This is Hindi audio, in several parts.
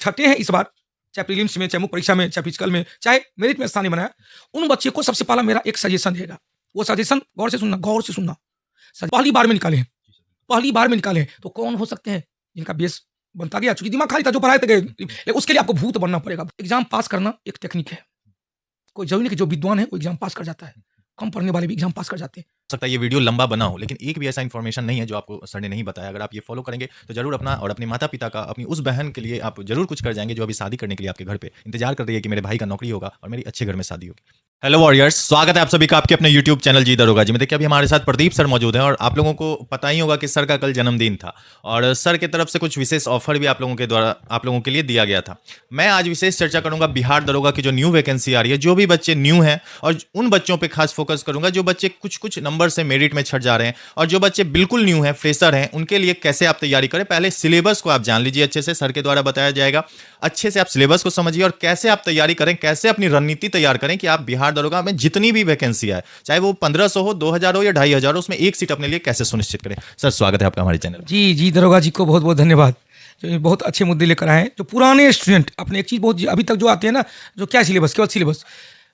छठे हैं इस बार, चाहे प्रीलिम्स में, चाहे मुख्य परीक्षा में, चाहे फिजिकल में, चाहे मेरिट में स्थान नहीं बनाया, उन बच्चे को सबसे पहला मेरा एक सजेशन रहेगा। वो सजेशन गौर से सुनना, गौर से सुनना। पहली बार में निकाले हैं, पहली बार में निकाले हैं, तो कौन हो सकते हैं जिनका बेस बनता गया, चूंकि दिमाग खाली था जो पढ़ाए थे गए, लेकिन उसके लिए आपको भूत बनना पड़ेगा। एग्जाम पास करना एक टेक्निक है, कोई जरूरी नहीं कि जो विद्वान है वो एग्जाम पास कर जाता है, कम पढ़ने वाले भी एग्जाम पास कर जाते हैं। सकता है ये वीडियो लंबा बना हो, लेकिन एक भी ऐसा इन्फॉर्मेशन नहीं है जो आपको सर ने नहीं बताया। अगर आप ये फॉलो करेंगे तो जरूर अपना और अपने माता पिता का, अपनी उस बहन के लिए आप जरूर कुछ कर जाएंगे जो अभी शादी करने के लिए आपके घर पे इंतजार कर रही है कि मेरे भाई का नौकरी होगा और मेरी अच्छे घर में शादी होगी। हेलो वॉरियर्स, स्वागत है आप सभी का आपके अपने यूट्यूब चैनल जी दरोगा जी में। देखिए अभी हमारे साथ प्रदीप सर मौजूद हैं और आप लोगों को पता ही होगा कि सर का कल जन्मदिन था और सर की तरफ से कुछ विशेष ऑफर भी आप लोगों के द्वारा आप लोगों के लिए दिया गया था। मैं आज विशेष चर्चा करूंगा बिहार दरोगा की जो न्यू वैकेंसी आ रही है, जो भी बच्चे न्यू हैं, और उन बच्चों पे खास फोकस करूंगा जो बच्चे कुछ कुछ नंबर से मेरिट में छट जा रहे हैं, और जो बच्चे बिल्कुल न्यू हैं, फ्रेशर हैं, उनके लिए कैसे आप तैयारी करें। पहले सिलेबस को आप जान लीजिए अच्छे से, सर के द्वारा बताया जाएगा। अच्छे से आप सिलेबस को समझिए और कैसे आप तैयारी करें, कैसे अपनी रणनीति तैयार करें कि आप बिहार दरोगा में जितनी भी वैकेंसी आए, चाहे वो 1500 हो, 2000 हो या 2500 हो, उसमें एक सीट अपने लिए कैसे सुनिश्चित करें। सर स्वागत है आपका हमारे चैनल। जी दरोगा जी को बहुत बहुत धन्यवाद, जो ये बहुत अच्छे मुद्दे लेकर आए हैं। जो पुराने स्टूडेंट, अपने एक चीज़ बहुत अभी तक जो आते हैं ना, जो क्या सिलेबस, केवल सिलेबस,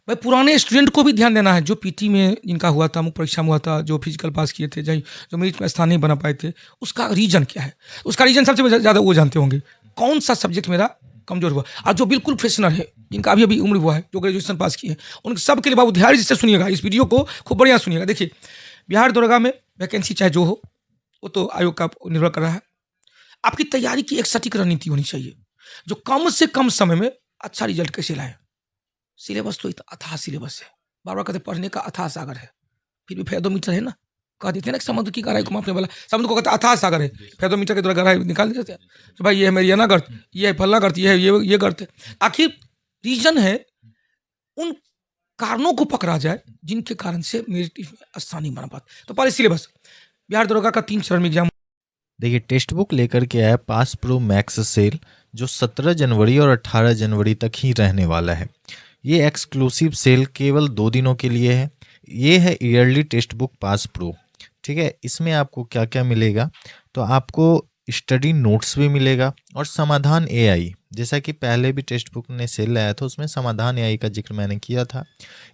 भाई पुराने स्टूडेंट को भी ध्यान देना है। जो पीटी में जिनका हुआ था, मुख्य परीक्षा में हुआ था, जो फिजिकल पास किए थे, जो मेरिट में स्थान नहीं बना पाए थे, उसका रीजन क्या है, उसका रीजन सबसे ज़्यादा वो जानते होंगे, कौन सा सब्जेक्ट मेरा कमजोर हुआ। और जो बिल्कुल फ्रेशनर है, जिनका अभी अभी उम्र हुआ है, जो ग्रेजुएशन पास किए हैं, उन सब के लिए बाबू ध्यान से सुनिएगा, इस वीडियो को खूब बढ़िया सुनिएगा। देखिए बिहार दरोगा में वैकेंसी चाहे जो हो, वो तो आयोग का निर्भर कर रहा है। आपकी तैयारी की एक सटीक रणनीति होनी चाहिए, जो कम से कम समय में अच्छा रिजल्ट कैसे लाए। सिलेबस तो इतना अथाह सिलेबस है, बार बार कहते पढ़ने का अथाह सागर है, फिर भी फेदोमीटर है ना, कह देते हैं ना कि समुद्र की गहराई को मापने वाला, समुद्र को कहते अथाह सागर है, फेदोमीटर के द्वारा गहराई निकाल देते हैं तो भाई ये है मेरी ना गर्त, ये है फलना गर्त, ये है ये गर्त है। आखिर रीजन है, उन कारणों को पकड़ा जाए जिनके कारण से मेरिट में स्थान नहीं बना पाता। तो पहले सिलेबस, बिहार दरोगा का 3 चरण में एग्जाम। देखिए टेक्स्ट बुक लेकर के आया पास प्रो मैक्स सेल, जो 17 जनवरी और 18 जनवरी तक ही रहने वाला है। ये एक्सक्लूसिव सेल केवल 2 दिनों के लिए है। ये है yearly text book pass pro, ठीक है। इसमें आपको क्या क्या मिलेगा, तो आपको स्टडी नोट्स भी मिलेगा और समाधान एआई, जैसा कि पहले भी टेक्स्ट बुक ने सेल लाया था उसमें समाधान एआई का जिक्र मैंने किया था,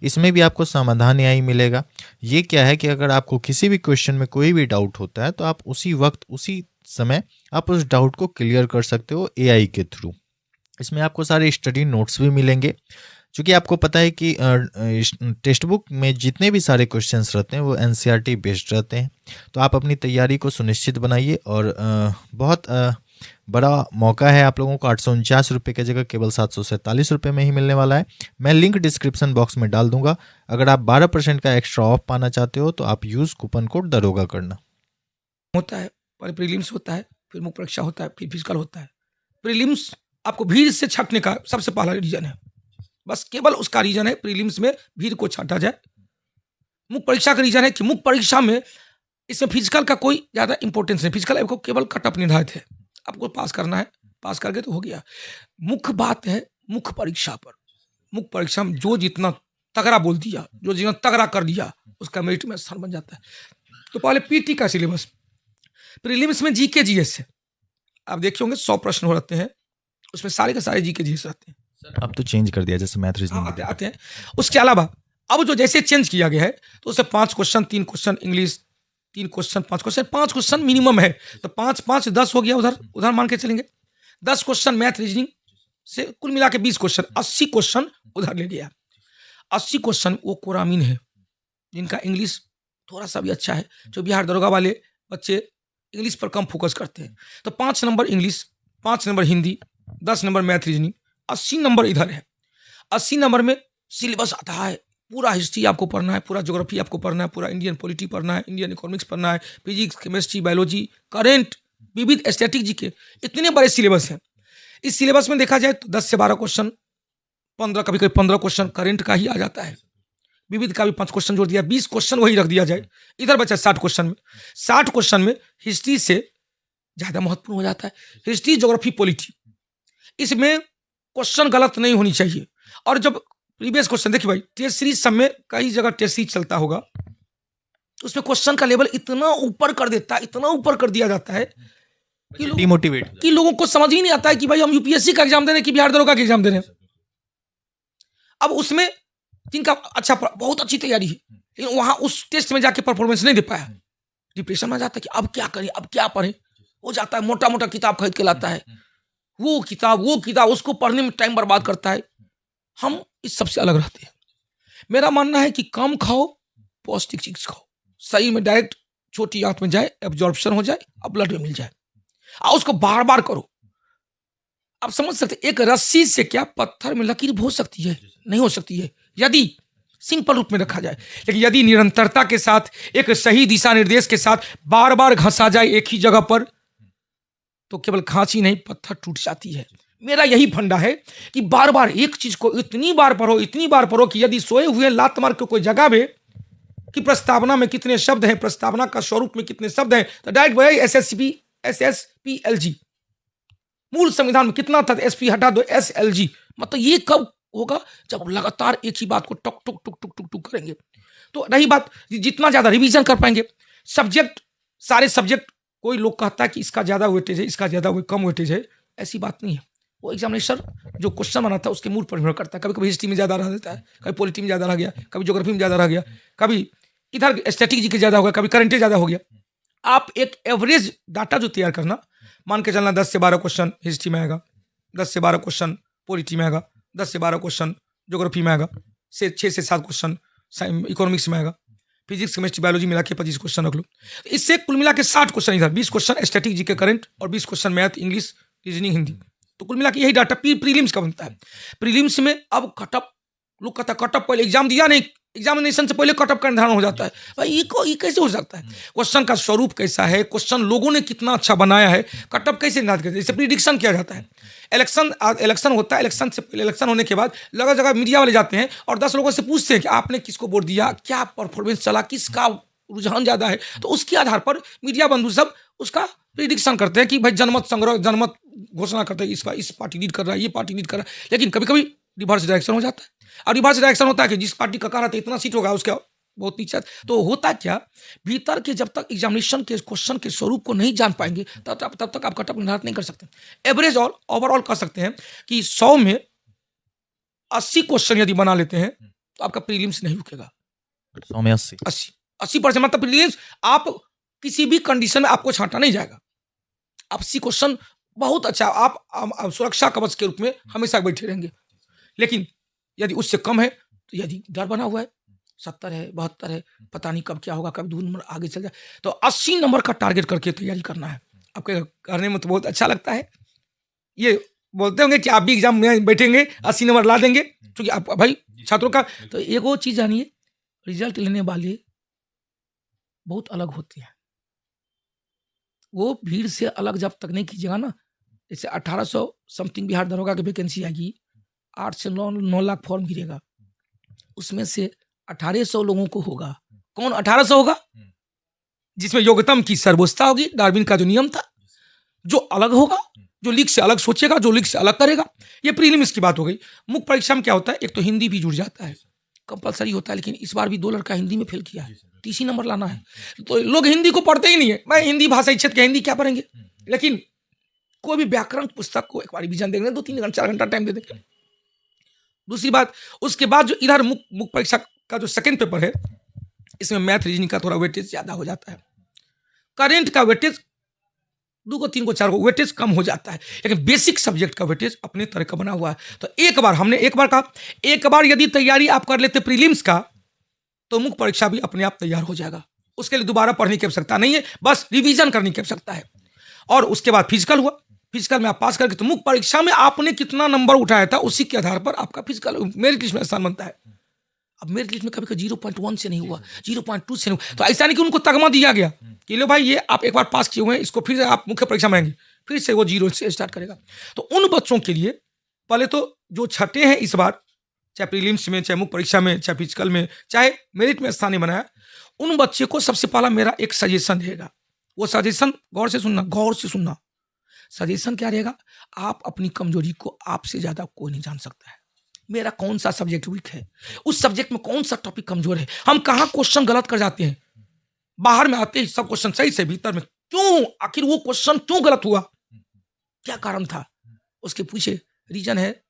इसमें भी आपको समाधान एआई मिलेगा। ये क्या है कि अगर आपको किसी भी क्वेश्चन में कोई भी डाउट होता है तो आप उसी वक्त उसी समय आप उस डाउट को क्लियर कर सकते हो एआई के थ्रू। इसमें आपको सारे स्टडी नोट्स भी मिलेंगे, क्योंकि आपको पता है कि टेक्स्ट बुक में जितने भी सारे क्वेश्चंस रहते हैं वो एनसीईआरटी बेस्ड रहते हैं। तो आप अपनी तैयारी को सुनिश्चित बनाइए और बहुत बड़ा मौका है आप लोगों को। 849 रुपये की जगह केवल 747 रुपये में ही मिलने वाला है। मैं लिंक डिस्क्रिप्शन बॉक्स में डाल दूंगा। अगर आप 12% का एक्स्ट्रा ऑफ पाना चाहते हो तो आप यूज़ कूपन कोड दरोगा करना। होता है, पहले प्रीलिम्स होता है, फिर मुख्य परीक्षा होता है, फिर फिजिकल होता है। प्रीलिम्स आपको भीड़ से छटने का सबसे पहला रीजन है, बस केवल उसका रीजन है, प्रीलिम्स में भीड़ को छाटा जाए। मुख्य परीक्षा का रीजन है कि मुख्य परीक्षा में इसमें फिजिकल का कोई ज़्यादा इंपॉर्टेंस नहीं, फिजिकल आपको केवल कटअप निर्धारित है, आपको पास करना है, पास करके तो हो गया। मुख्य बात है मुख्य परीक्षा पर, मुख्य परीक्षा में जो जितना तगड़ा बोल दिया, जो जितना तगड़ा कर दिया, उसका मेरिट में स्थान बन जाता है। तो पहले पीटी का सिलेबस, प्रीलिम्स में जीके जीएस है, आप देखे होंगे 100 प्रश्न हो रहते हैं, उसमें सारे के सारे जीके जीएस रहते हैं। अब तो चेंज कर दिया, जैसे मैथ रीजनिंग आते हैं। उसके अलावा अब जो जैसे चेंज किया गया है तो उससे 5 question, 3 question English, 3 question 5 question minimum है, तो 5 5 10 हो गया, उधर मान के चलेंगे। 10 क्वेश्चन मैथ रीजनिंग से कुल मिला के 20 क्वेश्चन, 80 क्वेश्चन उधर ले गया। 80 क्वेश्चन वो कोरामीन है जिनका इंग्लिश थोड़ा सा भी अच्छा है, जो बिहार दरोगा वाले बच्चे इंग्लिश पर कम फोकस करते हैं, तो 5 number English, 5 number Hindi, 10 number math reasoning, 80 number इधर है। 80 नंबर में सिलेबस आता है, पूरा हिस्ट्री आपको पढ़ना है, पूरा ज्योग्राफी आपको पढ़ना है, पूरा इंडियन पॉलिटी पढ़ना है, इंडियन इकोनॉमिक्स पढ़ना है, फिजिक्स, केमिस्ट्री, बायोलॉजी, करेंट, विविध स्टैटिक जीके, इतने बड़े सिलेबस हैं। इस सिलेबस में देखा जाए तो 10 से 12 क्वेश्चन, 15, कभी कभी 15 क्वेश्चन करेंट का ही आ जाता है, विविध का भी 5 क्वेश्चन जोड़ दिया, 20 क्वेश्चन वही रख दिया जाए। इधर बचा 60 क्वेश्चन में, 60 क्वेश्चन में हिस्ट्री से ज़्यादा महत्वपूर्ण हो जाता है, हिस्ट्री, ज्योग्राफी, पॉलिटी। इसमें क्वेश्चन गलत नहीं होनी चाहिए। और जब प्रीवियस क्वेश्चन देखिए भाई, टेस्ट सीरीज सब में कई जगह टेस्ट सीरीज चलता होगा, उसमें क्वेश्चन का लेवल इतना ऊपर कर देता है, इतना ऊपर कर दिया जाता है डिमोटिवेट कि लोगों को समझ ही नहीं आता है कि भाई हम यूपीएससी का एग्जाम दे रहे हैं कि बिहार दरोगा का एग्जाम दे रहे हैं। अब उसमें जिनका अच्छा बहुत अच्छी तैयारी है लेकिन वहां उस टेस्ट में जाके परफॉर्मेंस नहीं दे पाया, डिप्रेशन में जाता है कि अब क्या करें, अब क्या पढ़ें। वो जाता है मोटा मोटा किताब खरीद के लाता है, वो किताब उसको पढ़ने में टाइम बर्बाद करता है। हम इस सबसे अलग रहते हैं। मेरा मानना है कि कम खाओ, पौष्टिक चीज खाओ, सही में डायरेक्ट छोटी आंत में जाए, एब्जॉर्प्शन हो जाए, अब ब्लड में मिल जाए, और उसको बार बार करो। आप समझ सकते, एक रस्सी से क्या पत्थर में लकीर हो सकती है? नहीं हो सकती है, यदि सिंपल रूप में रखा जाए। लेकिन यदि निरंतरता के साथ, एक सही दिशा निर्देश के साथ बार बार घसा जाए एक ही जगह पर, तो केवल खांची नहीं, पत्थर टूट जाती है। मेरा यही फंडा है कि बार बार एक चीज को इतनी बार पढ़ो कि यदि सोए हुए लात मार के कोई जगावे कि प्रस्तावना में कितने शब्द हैं, प्रस्तावना का स्वरूप में कितने शब्द हैं, तो डायरेक्ट वही SSPLG, मूल संविधान में कितना था, SP हटा दो, SLG। मतलब ये कब होगा? जब लगातार एक ही बात को टक टुक टुक टुक टुक टुक करेंगे। तो रही बात, जितना ज्यादा रिवीजन कर पाएंगे सब्जेक्ट, सारे सब्जेक्ट, कोई लोग कहता है कि इसका ज्यादा वेटेज है, इसका ज्यादा कम वेटेज है, ऐसी बात नहीं है। वो एग्जामिनेशन जो क्वेश्चन बनाता है उसके मूड पर निर्भर करता है। कभी कभी हिस्ट्री में ज्यादा रह देता है, कभी पॉलिटी में ज्यादा रह गया, कभी ज्योग्राफी में ज्यादा रह गया, कभी इधर स्टैटिक के ज्यादा हो गया, कभी करंट ज्यादा हो गया। आप एक एवरेज डाटा जो तैयार करना, मान के चलना 10 से 12 क्वेश्चन हिस्ट्री में आएगा, 10 से 12 क्वेश्चन पॉलिटी में आएगा, 10 से 12 क्वेश्चन ज्योग्राफी में आएगा, 6 से 7 क्वेश्चन इकोनॉमिक्स में आएगा, फिजिक्स केमिस्ट्री बायोलॉजी मिला के 25 क्वेश्चन रख लो। इससे कुल मिला के 60 क्वेश्चन इधर, 20 क्वेश्चन स्टैटिक जीके करंट, और 20 question math, English, reasoning, Hindi. तो कुल मिला के यही डाटा प्रीलिम्स का बनता है। प्रीलिम्स में अब कटअप, लोग कहता है कटअप पहले एग्जाम दिया नहीं, एग्जामिनेशन से पहले कटअप का निर्धारण हो जाता है। भाई ये कैसे हो सकता है? क्वेश्चन का स्वरूप कैसा है, क्वेश्चन लोगों ने कितना अच्छा बनाया है, कटअप कैसे निर्धारित करते हैं? जैसे प्रिडिक्शन किया जाता है। इलेक्शन होता है, इलेक्शन से पहले, इलेक्शन होने के बाद जगह जगह मीडिया वाले जाते हैं और 10 लोगों से पूछते हैं कि आपने किसको वोट दिया, क्या परफॉर्मेंस चला, किसका रुझान ज्यादा है। तो उसके आधार पर मीडिया बंधु सब उसका प्रिडिक्शन करते हैं कि भाई जनमत संग्रह, जनमत घोषणा करते हैं, इसका इस पार्टी लीड कर रहा है, ये पार्टी लीड कर रहा है। लेकिन कभी कभी रिवर्स डायरेक्शन हो जाता है, और रिवर्स डायरेक्शन होता है कि जिस पार्टी का कहा था इतना सीट होगा, उसका बहुत नीचे। तो होता क्या, भीतर के जब तक एग्जामिनेशन के क्वेश्चन के स्वरूप को नहीं जान पाएंगे तब तक आप कटअप निर्धारित नहीं कर सकते। एवरेज और ओवरऑल कह सकते हैं कि 100 में 80 क्वेश्चन यदि बना लेते हैं तो आपका प्रीलिम्स नहीं रुकेगा। 100 में 80% मतलब प्रीलिम्स आप किसी भी कंडीशन में आपको छांटा नहीं जाएगा। 80 क्वेश्चन बहुत अच्छा, आप सुरक्षा कवच के रूप में हमेशा बैठे रहेंगे। लेकिन यदि उससे कम है, तो यदि डर बना हुआ है, 70 है, 72 है, पता नहीं कब क्या होगा, कब 2 नंबर आगे चल जाए, तो 80 नंबर का टारगेट करके तैयारी करना है। आपके करने में तो बहुत अच्छा लगता है, ये बोलते होंगे कि आप भी एग्जाम में बैठेंगे 80 नंबर ला देंगे, क्योंकि आप भाई छात्रों का। तो एक वो चीज जानिए, रिजल्ट लेने वाले बहुत अलग होते हैं। वो भीड़ से अलग जब तक नहीं कीजिएगा ना, जैसे 1800 समथिंग बिहार दरोगा की वैकेंसी आएगी, 8 से 9 लाख फॉर्म गिरेगा, उसमें से 1800 लोगों को होगा। कौन 1800 होगा? जिसमें योग्यता की सर्वोच्चता होगी, डार्विन का जो नियम था, जो अलग होगा, जो लीग से अलग सोचेगा, जो लीग से अलग करेगा। ये प्रीलिम्स की बात हो गई। मुख्य परीक्षा में क्या होता है, एक तो हिंदी भी जुड़ जाता है, कंपलसरी होता है। लेकिन इस बार भी 2 लड़का हिंदी में फेल किया है, 30 नंबर लाना है, तो लोग हिंदी को पढ़ते ही नहीं है। मैं हिंदी भाषा क्षेत्र के हिंदी क्या पढ़ेंगे? लेकिन कोई भी व्याकरण पुस्तक को एक बार रिवीजन देंगे, 2-3 घंटा 4 घंटा टाइम दे देंगे। दूसरी बात, उसके बाद जो इधर मुख्य परीक्षा का जो सेकंड पेपर है, इसमें मैथ रीजनिंग का थोड़ा वेटेज ज्यादा हो जाता है। करेंट का वेटेज 2 को 3 को 4 को वेटेज कम हो जाता है, लेकिन बेसिक सब्जेक्ट का वेटेज अपने तरह का बना हुआ है। तो एक बार यदि तैयारी आप कर लेते प्रीलिम्स का, तो मुख्य परीक्षा भी अपने आप तैयार हो जाएगा। उसके लिए दोबारा पढ़ने की आवश्यकता नहीं है, बस रिवीजन करने की आवश्यकता है। और उसके बाद फिजिकल हुआ, फिजिकल में आप पास करके, तो मुख्य परीक्षा में आपने कितना नंबर उठाया था, उसी के आधार पर आपका फिजिकल मेरिट लिस्ट में स्थान बनता है। अब मेरिट लिस्ट में कभी कभी 0.1 से नहीं हुआ, 0.2 से नहीं हुआ, तो ऐसा नहीं कि उनको तगमा दिया गया कि लो भाई ये आप एक बार पास किए हुए हैं, इसको फिर आप मुख्य परीक्षा में आएंगे, फिर से वो 0 से स्टार्ट करेगा। तो उन बच्चों के लिए पहले तो जो छठे हैं इस बार, चाहे प्रीलिम्स में, चाहे मुख्य परीक्षा में, चाहे फिजिकल में, चाहे मेरिट में स्थान नहीं बनाया, उन बच्चे को सबसे पहला मेरा एक सजेशन रहेगा। वो सजेशन गौर से सुनना। सजेशन क्या रहेगा? आप अपनी कमजोरी को आपसे ज्यादा कोई नहीं जान सकता है। मेरा कौन सा सब्जेक्ट वीक है, उस सब्जेक्ट में कौन सा टॉपिक कमजोर है, हम कहाँ क्वेश्चन गलत कर जाते हैं, बाहर में आते ही सब क्वेश्चन सही से, भीतर में क्यों, आखिर वो क्वेश्चन क्यों गलत हुआ, क्या कारण था? उसके पूछे, रीजन है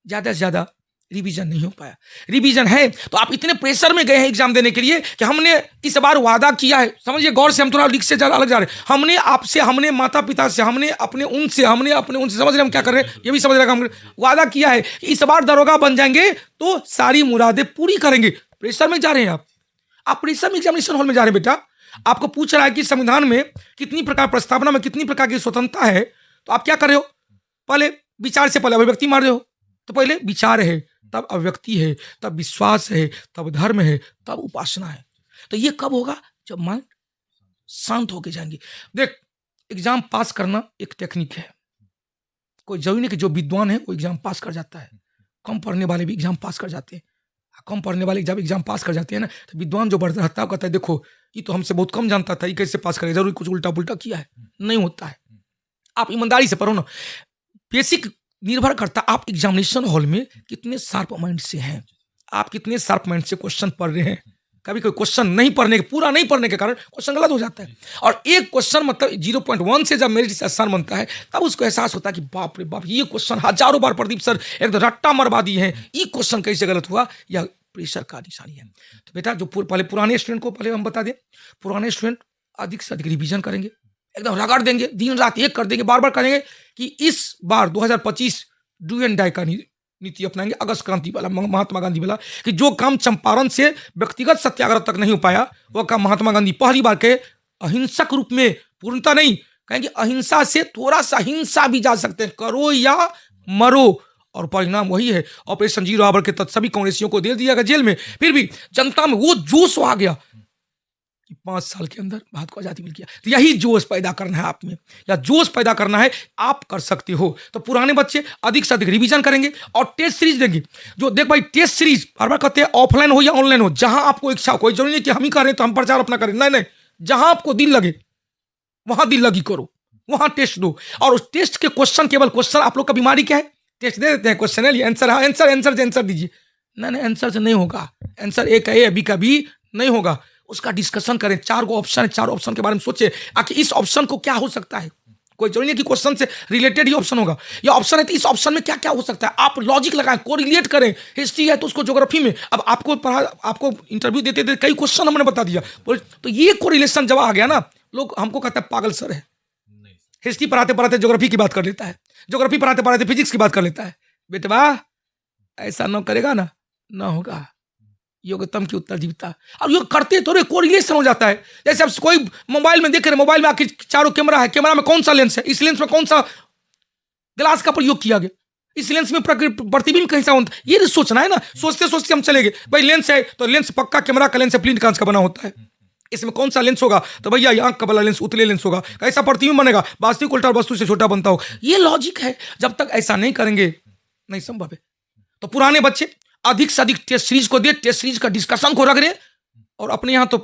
ज्यादा से ज्यादा रिवीजन नहीं हो पाया। रिवीजन है तो आप इतने प्रेशर में गए हैं एग्जाम देने के लिए कि हमने इस बार वादा किया है, समझिए गौर से, हम थोड़ा लिख से अलग जा रहे हैं। हमने आपसे, हमने माता पिता से, हमने अपने उनसे समझ रहे हम क्या कर रहे हैं, ये भी समझ रहे हम वादा किया है कि इस बार दरोगा बन जाएंगे तो सारी मुरादें पूरी करेंगे। प्रेशर में जा रहे हैं आप प्रेशर में एग्जामिनेशन हॉल में जा रहे हैं। बेटा आपको पूछ रहा है कि संविधान में कितनी प्रकार, प्रस्तावना में कितनी प्रकार की स्वतंत्रता है, तो आप क्या कर रहे हो? पहले विचार से पहले अभिव्यक्ति मार रहे हो। तो पहले विचार है, तब अभिव्यक्ति है, तब विश्वास है, तब धर्म है, तब उपासना है। तो ये कब होगा? जब माइंड शांत होके जाएंगे। देख, एग्जाम पास करना एक टेक्निक है। कोई जरूरी नहीं कि जो विद्वान है वो एग्जाम पास कर जाता है, कम पढ़ने वाले भी एग्जाम पास कर जाते हैं। कम पढ़ने वाले जब एग्जाम पास कर जाते हैं ना, तो विद्वान जो बढ़ता रहता है कहता है देखो ये तो हमसे बहुत कम जानता था, ये कैसे पास करेगा, जरूर कुछ उल्टा पुल्टा किया है। नहीं होता है। आप ईमानदारी से पढ़ो ना। बेसिक निर्भर करता आप एग्जामिनेशन हॉल में कितने शार्प माइंड से हैं, आप कितने शार्प माइंड से क्वेश्चन पढ़ रहे हैं। कभी कोई क्वेश्चन नहीं पढ़ने के, पूरा नहीं पढ़ने के कारण क्वेश्चन गलत हो जाता है। और एक क्वेश्चन मतलब 0.1 से जब मेरिट से आसान बनता है, तब उसको एहसास होता है कि बाप रे बाप, ये क्वेश्चन हजारों बार प्रदीप सर एकदम रट्टा मरवा दी है, ये क्वेश्चन कैसे गलत हुआ? या प्रेशर का निशानी है। तो बेटा जो पहले पुराने स्टूडेंट को पहले हम बता दें, पुराने स्टूडेंट अधिक से अधिक रिवीजन करेंगे, एकदम रगड़ देंगे, दिन रात एक कर देंगे, बार बार करेंगे कि इस बार 2025 डू एंड डाई का नीति अपनाएंगे, अगस्त क्रांति वाला, महात्मा गांधी वाला, कि जो काम चंपारण से व्यक्तिगत सत्याग्रह तक नहीं हो पाया, वह काम महात्मा गांधी पहली बार के अहिंसक रूप में, पूर्णता नहीं, कहेंगे अहिंसा से थोड़ा सा हिंसा भी जा सकते हैं, करो या मरो, और परिणाम वही है। ऑपरेशन जीरो आवर के तहत सभी कांग्रेसियों को दे दिया गया जेल में, फिर भी जनता में वो जोश आ गया कि 5 साल के अंदर भारत को आजादी मिल गया। तो यही जोश पैदा करना है आप में, या जोश पैदा करना है, आप कर सकते हो। तो पुराने बच्चे अधिक से अधिक रिवीजन करेंगे और टेस्ट सीरीज देंगे। जो देख भाई, टेस्ट सीरीज बार बार कहते हैं ऑफलाइन हो या ऑनलाइन हो, जहां आपको इच्छा हो, कोई जरूरी नहीं कि हम ही कर रहे हैं तो हम प्रचार अपना करें, नहीं, जहां आपको दिल लगे वहां दिल लगी करो, वहां टेस्ट दो। और उस टेस्ट के क्वेश्चन, केवल क्वेश्चन, आप लोग का बीमारी क्या है, टेस्ट दे देते हैं, क्वेश्चन है आंसर, आंसर दीजिए, नहीं, आंसर से नहीं होगा, आंसर एक है, अभी का भी नहीं होगा। उसका डिस्कशन करें, 4 ऑप्शन है, 4 ऑप्शन के बारे में सोचे, आखिर इस ऑप्शन को क्या हो सकता है। कोई जरूरी नहीं कि क्वेश्चन से रिलेटेड ही ऑप्शन होगा, या ऑप्शन है तो इस ऑप्शन में क्या क्या हो सकता है, आप लॉजिक लगाएं, कोरिलेट करें। हिस्ट्री है तो उसको ज्योग्राफी में, अब आपको इंटरव्यू देते देते कई क्वेश्चन हमने बता दिया, तो ये कोरिलेशन जब आ गया ना, लोग हमको कहता है पागल सर है। हिस्ट्री पढ़ाते पढ़ाते ज्योग्राफी की बात कर लेता है, ज्योग्राफी पढ़ाते पढ़ाते फिजिक्स की बात कर लेता है। बेटे वाह, ऐसा न करेगा ना होगा। योग्यतम की उत्तरजीविता, और ये करते तो कोरिलेशन हो जाता है। जैसे अब कोई मोबाइल में देख रहे, मोबाइल में आखिर चारों कैमरा है, कैमरा में कौन सा लेंस है, इस लेंस में कौन सा ग्लास का प्रयोग किया गया, इस लेंस में प्रतिबिंब कैसा होता है, ये सोचना है ना। सोचते सोचते हम चले गए, भाई लेंस है तो लेंस पक्का कैमरा का लेंस है, प्लिंट कांच का बना होता है, इसमें कौन सा लेंस होगा, तो भैया ये आंख का वाला लेंस, उतले लेंस होगा, कैसा प्रतिबिंब बनेगा, वास्तविक उल्टा वस्तु से छोटा बनता हो। ये लॉजिक है, जब तक ऐसा नहीं करेंगे नहीं संभव है। तो पुराने बच्चे अधिक से अधिक टेस्ट सीरीज को दे, टेस्ट सीरीज का डिस्कशन को रख रहे, और अपने यहां तो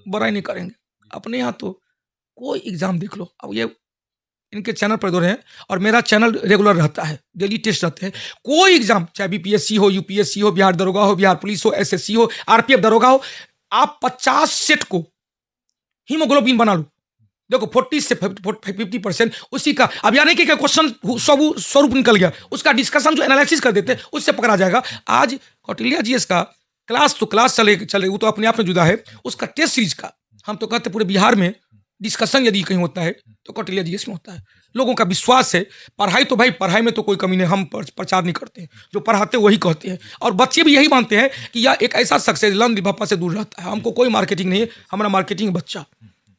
बुराई नहीं करेंगे, अपने यहां तो कोई एग्जाम देख लो। अब ये इनके चैनल पर दो रहे हैं, और मेरा चैनल रेगुलर रहता है, डेली टेस्ट रहते हैं। कोई एग्जाम, चाहे बीपीएससी हो, यूपीएससी हो, बिहार दरोगा हो, बिहार पुलिस हो, एसएससी हो, आरपीएफ दरोगा हो, आप 50 सेट को हीमोग्लोबिन बना लो, देखो 40 से 50% उसी का। अब यानी कि क्वेश्चन स्वरूप निकल गया, उसका डिस्कशन जो एनालिसिस कर देते हैं उससे पकड़ा जाएगा। आज कौटिल्य जीएस का क्लास तो क्लास चले, वो तो अपने आप में जुदा है, उसका टेस्ट सीरीज का हम तो कहते पूरे बिहार में डिस्कशन यदि कहीं होता है तो कौटिल्य जीएस में होता है। लोगों का विश्वास है। पढ़ाई तो भाई, पढ़ाई में तो कोई कमी नहीं, हम प्रचार नहीं करते हैं, जो पढ़ाते वही कहते हैं, और बच्चे भी यही मानते हैं कि यह एक ऐसा शख्स है लंद भापा से दूर रहता है, हमको कोई मार्केटिंग नहीं है, हमारा मार्केटिंग बच्चा।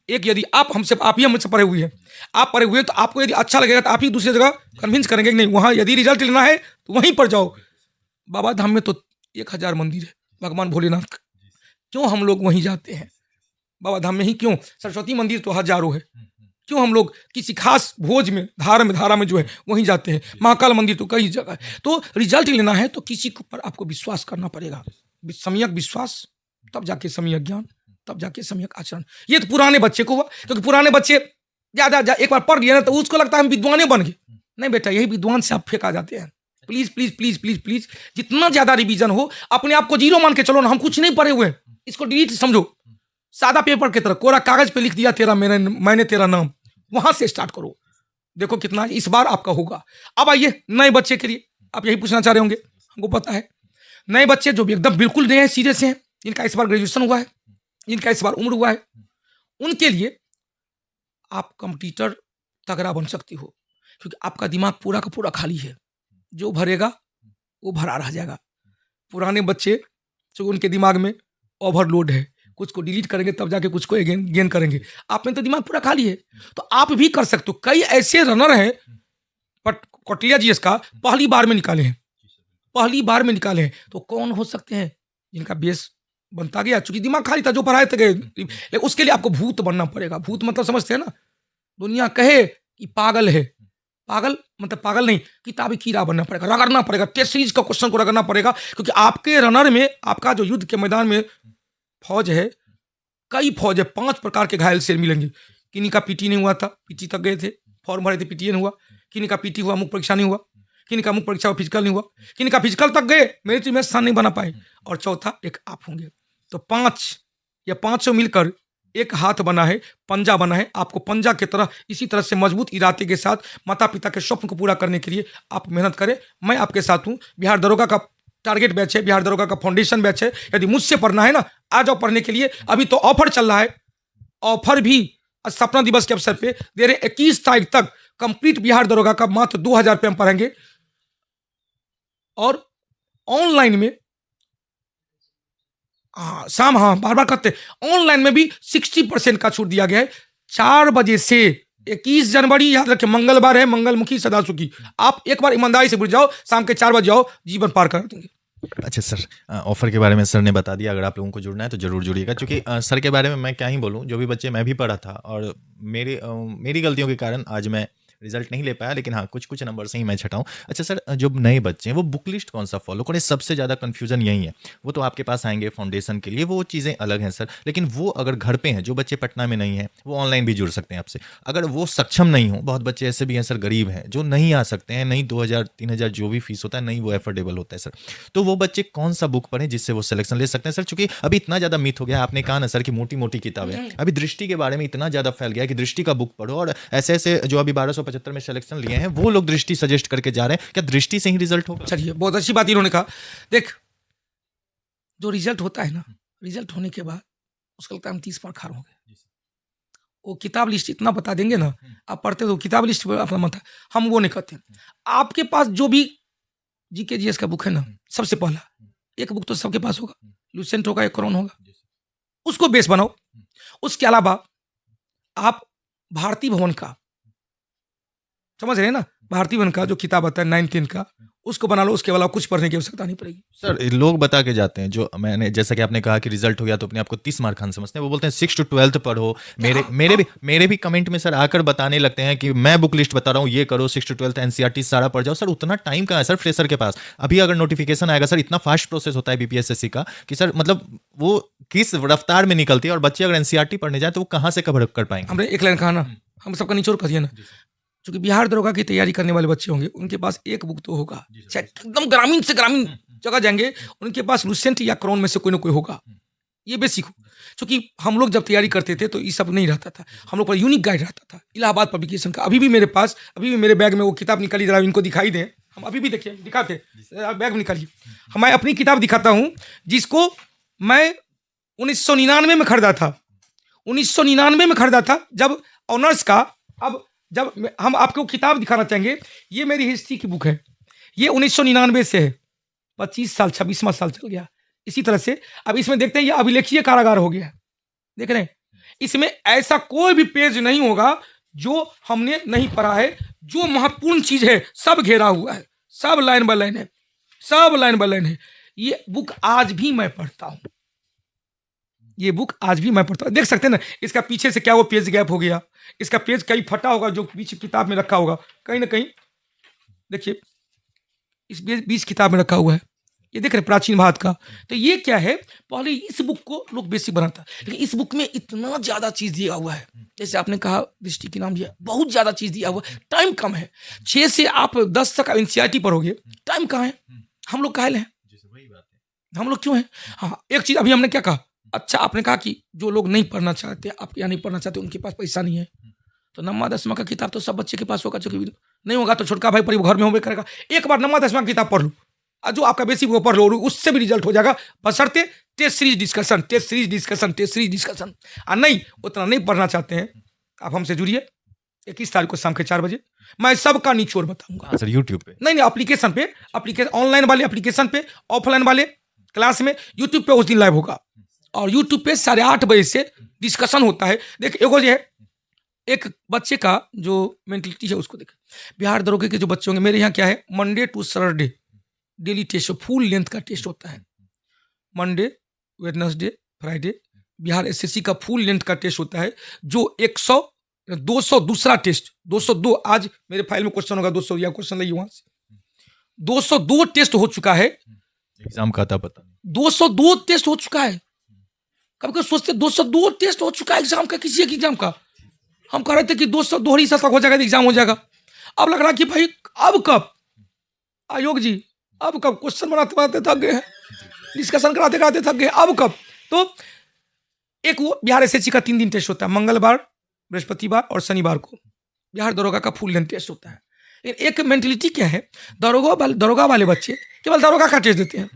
एक यदि आप ही हमसे पढ़े हुए हैं, आप पढ़े हुए, तो आपको यदि अच्छा लगेगा तो आप ही दूसरी जगह कन्विंस करेंगे कि नहीं, वहाँ यदि रिजल्ट लेना है तो वहीं पर जाओ। बाबा धाम में तो 1000 मंदिर है भगवान भोलेनाथ का, क्यों हम लोग वहीं जाते हैं? बाबा धाम में ही क्यों? सरस्वती मंदिर तो हजारों है, क्यों हम लोग किसी खास भोज में धारा में जो है वहीं जाते हैं? महाकाल मंदिर तो कई जगह है। तो रिजल्ट लेना है तो किसी के ऊपर आपको विश्वास करना पड़ेगा, सम्यक विश्वास, तब जाके सम्यक ज्ञान, तब जाके सम्यक आचरण। ये तो पुराने बच्चे को हुआ, क्योंकि पुराने बच्चे ज्यादा एक बार पढ़ लिया ना तो उसको लगता है हम विद्वाने बन गए। नहीं बेटा, यही विद्वान से आप फेंका जाते हैं। Please please please please please, जितना ज्यादा रिवीजन हो, अपने आप को जीरो मान के चलो ना, हम कुछ नहीं पढ़े हुए, इसको डिलीट समझो, सादा पेपर की तरह कोरा कागज पे लिख दिया तेरा मैंने तेरा नाम, वहां से स्टार्ट करो। देखो कितना इस बार आपका होगा। अब आइए नए बच्चे के लिए, आप यही पूछना चाह रहे होंगे, हमको पता है। नए बच्चे जो भी एकदम बिल्कुल नए हैं, सीधे से हैं, जिनका इस बार ग्रेजुएशन हुआ है, जिनका इस बार उम्र हुआ है, उनके लिए आप कंप्यूटर तगड़ा बन सकती हो, क्योंकि आपका दिमाग पूरा का पूरा खाली है। जो भरेगा वो भरा रह जाएगा। पुराने बच्चे जो उनके दिमाग में ओवरलोड है, कुछ को डिलीट करेंगे तब जाके कुछ को गेन करेंगे। आप में तो दिमाग पूरा खाली है, तो आप भी कर सकते हो। कई ऐसे रनर हैं, बट कौटिल्य जी इसका पहली बार में निकाले हैं, पहली बार में निकाले हैं। तो कौन हो सकते हैं जिनका बेस बनता गया, चूंकि दिमाग खाली था, जो पढ़ाए थे गए। लेकिन उसके लिए आपको भूत बनना पड़ेगा। भूत मतलब समझते हैं ना, दुनिया कहे कि पागल है, पागल मतलब पागल नहीं, किताबी कीड़ा बनना पड़ेगा, रगड़ना पड़ेगा, टेस्ट सीरीज का क्वेश्चन को रगड़ना पड़ेगा। क्योंकि आपके रनर में, आपका जो युद्ध के मैदान में फौज है, कई फौज है, 5 प्रकार के घायल शेर मिलेंगे। किन्हीं का पीटी नहीं हुआ था, पीटी तक गए थे, फॉर्म भरे थे, पीटी नहीं हुआ। किन्हीं का पीटी हुआ, मुख्य परीक्षा नहीं हुआ। किन्हीं का मुख्य परीक्षा फिजिकल नहीं हुआ। किन्हीं का फिजिकल तक गए, मेरिट में स्थान नहीं बना पाए। और चौथा एक आप होंगे। तो 5 या 500 मिलकर एक हाथ बना है, पंजा बना है। आपको पंजा की तरह इसी तरह से मजबूत इरादे के साथ माता पिता के स्वप्न को पूरा करने के लिए आप मेहनत करें। मैं आपके साथ हूँ। बिहार दरोगा का टारगेट बैच है, बिहार दरोगा का फाउंडेशन बैच है। यदि मुझसे पढ़ना है ना, आ जाओ पढ़ने के लिए। अभी तो ऑफर चल रहा है, ऑफर भी स्थापना दिवस के अवसर पे दे रहे। 21 तारीख तक कंप्लीट बिहार दरोगा का मात्र 2000 रुपये हम पढ़ेंगे। और ऑनलाइन में शाम बार बार करते, ऑनलाइन में भी 60% का छूट दिया गया है। 4 बजे से 21 जनवरी, याद रखें मंगलवार है, मंगलमुखी सदा सुखी। आप एक बार ईमानदारी से बुझ जाओ, शाम के 4 बजे आओ, जीवन पार कर देंगे। अच्छा सर, ऑफर के बारे में सर ने बता दिया। अगर आप लोगों को जुड़ना है तो जरूर जुड़िएगा, क्योंकि सर के बारे में मैं क्या ही बोलूं। जो भी बच्चे मैं भी पढ़ा था, और मेरी गलतियों के कारण आज मैं रिजल्ट नहीं ले पाया, लेकिन हाँ कुछ नंबर से ही मैं छटा हूँ। अच्छा सर, जो नए बच्चे हैं वो बुक लिस्ट कौन सा फॉलो करें? सबसे ज़्यादा कन्फ्यूजन यही है। वो तो आपके पास आएंगे फाउंडेशन के लिए, वो चीज़ें अलग हैं सर। लेकिन वो अगर घर पे हैं, जो बच्चे पटना में नहीं हैं, वो ऑनलाइन भी जुड़ सकते हैं आपसे। अगर वो सक्षम नहीं हो, बहुत बच्चे ऐसे भी हैं सर, गरीब हैं, जो नहीं आ सकते हैं, नहीं 2000-3000 जो भी फीस होता है, नहीं वो एफोर्डेबल होता है सर। तो वो बच्चे कौन सा बुक पढ़ें जिससे वो सिलेक्शन ले सकते हैं सर? चूंकि अभी इतना ज़्यादा मिथ हो गया, आपने कहा ना सर कि मोटी मोटी किताबें, अभी दृष्टि के बारे में इतना ज़्यादा फैल गया कि दृष्टि का बुक पढ़ो। और ऐसे ऐसे जो अभी 1275 में सिलेक्शन लिए हैं, वो लोग दृष्टि सजेस्ट करके जा रहे हैं। क्या दृष्टि से ही रिजल्ट होगा? चलिए, बहुत अच्छी बात इन्होंने कहा। देख, जो रिजल्ट होता है ना, रिजल्ट होने के बाद उसका लगता है हम 30 मार्क हार होंगे। वो किताब लिस्ट इतना बता देंगे ना, आप पढ़ते तो किताब लिस्ट अपना मत, हम वो नहीं कहते। आपके पास जो भी जीके जीएस का बुक है ना, सबसे पहला एक बुक तो सबके पास होगा, लूसेंट होगा, एक करोन होगा, उसको बेस बनाओ। उसके अलावा आप भारती भवन का, समझ रहे हैं ना, भारती भवन का जो किताब आता है 9-10 का, उसको बना लो। उसके अलावा कुछ पढ़ने की आवश्यकता नहीं पड़ेगी सर। लोग बता के जाते हैं, जो मैंने, जैसा कि आपने कहा कि रिजल्ट हो गया तो अपने आप को 30 मार्क खान समझते हैं, वो बोलते हैं 6 to 12 पढ़ो। मेरे भी कमेंट में सर आकर बताने लगते हैं कि मैं बुक लिस्ट बता रहा हूँ, ये करो, 6 to 12 एनसीईआरटी सारा पढ़ जाओ। सर उतना टाइम कहाँ है सर फ्रेशर के पास? अभी अगर नोटिफिकेशन आएगा सर, इतना फास्ट प्रोसेस होता है बीपीएसएससी का कि सर मतलब वो किस रफ्तार में निकलती है, और बच्चे अगर एनसीईआरटी पढ़ने जाए तो वो कहाँ से कवर कर पाएंगे? हमने एक लाइन कहा ना, हम सबका निचोड़ कर दिया ना। क्योंकि बिहार दरोगा की तैयारी करने वाले बच्चे होंगे, उनके पास एक बुक तो होगा, चाहे एकदम ग्रामीण से ग्रामीण जगह जाएंगे, उनके पास लूसेंट या क्रोन में से कोई ना कोई होगा। ये बेसिक हो। क्योंकि हम लोग जब तैयारी करते थे तो ये सब नहीं रहता था, हम लोग पर यूनिक गाइड रहता था, इलाहाबाद पब्लिकेशन का। अभी भी मेरे पास, अभी भी मेरे बैग में वो किताब निकाली, जरा इनको दिखाई दें, हम अभी भी देखिए दिखाते, बैग में निकालिए। मैं अपनी किताब दिखाता हूँ, जिसको मैं 1999 में खरीदा था, 1999 में खरीदा था, जब ऑनर्स का। अब जब हम आपको किताब दिखाना चाहेंगे, ये मेरी हिस्ट्री की बुक है, ये 1999 से है, 25 साल 26वां साल चल गया। इसी तरह से अब इसमें देखते हैं, ये अभिलेखीय कारागार हो गया, देख रहे हैं। इसमें ऐसा कोई भी पेज नहीं होगा जो हमने नहीं पढ़ा है। जो महत्वपूर्ण चीज है सब घेरा हुआ है, सब लाइन बाय लाइन है, सब लाइन बाय लाइन है। ये बुक आज भी मैं पढ़ता हूं, ये बुक आज भी मैं पढ़ता हूँ। देख सकते हैं ना, इसका पीछे से क्या वो पेज गैप हो गया, इसका पेज कहीं फटा होगा जो पीछे किताब में रखा होगा, कहीं ना कहीं देखिए इस बीच किताब में रखा हुआ है, ये देख रहे प्राचीन भारत का। तो ये क्या है, पहले इस बुक को लोग बेसिक बनाता, लेकिन इस बुक में इतना ज्यादा चीज दिया हुआ है, जैसे आपने कहा दृष्टि की नाम दिया, बहुत ज्यादा चीज दिया हुआ है। टाइम कम है, 6 से आप 10 तक एनसीईआरटी पढ़ोगे, टाइम कहाँ है? हम लोग कायल हैं, हम लोग क्यों हैं? हाँ, एक चीज अभी हमने क्या कहा, अच्छा आपने कहा कि जो लोग नहीं पढ़ना चाहते, आप या नहीं पढ़ना चाहते, उनके पास पैसा नहीं है, तो 9वां-10वां का किताब तो सब बच्चे के पास होगा, जो कि नहीं होगा तो छोटका भाई पर घर में होबे करेगा। एक बार 9वां-10वां की किताब पढ़ लो, जो आपका बेसिक वो पढ़ लो, उससे भी रिजल्ट हो जाएगा, बशर्ते test series discussion, test series discussion, test series discussion. नहीं उतना नहीं पढ़ना चाहते हैं, आप हमसे जुड़िए 21 तारीख को शाम के 4 बजे, मैं सबका निचोड़ बताऊंगा। सर यूट्यूब पे नहीं एप्लीकेशन पे, ऑनलाइन वाले एप्लीकेशन पे, ऑफलाइन वाले क्लास में, यूट्यूब पे उस दिन लाइव होगा, और यूट्यूब पे 8:30 बजे से डिस्कशन होता है। देखिए एगो जो है, एक बच्चे का जो मेंटलिटी है उसको देखें। बिहार दरोगे के जो बच्चे होंगे, मेरे यहाँ क्या है, Monday to Saturday daily test, full length का टेस्ट होता है। Monday, Wednesday, Friday Bihar SSC का फुल लेंथ का टेस्ट होता है, जो 200 दूसरा टेस्ट 202, आज मेरे फाइल में क्वेश्चन होगा 200, या क्वेश्चन लाइए वहां से, 202 टेस्ट हो चुका है। एग्जाम का था पता नहीं, 202 टेस्ट हो चुका है। कभी कभी सोचते 202 टेस्ट हो चुका है एग्जाम का, किसी एक एग्जाम का। हम कह रहे थे कि 202 ही तक हो जाएगा तो एग्जाम हो जाएगा। अब लग रहा कि भाई अब कब, आयोग जी अब कब, क्वेश्चन बनाते बनाते थक गए हैं, डिस्कशन कराते कराते थक गए, अब कब। तो एक वो बिहार एसएससी का 3 दिन टेस्ट होता है, मंगलवार, बृहस्पतिवार और शनिवार को बिहार दरोगा का फुल लेंथ टेस्ट होता है। एक मेंटलिटी क्या है, दरोगा वाले बच्चे केवल दरोगा का टेस्ट देते हैं,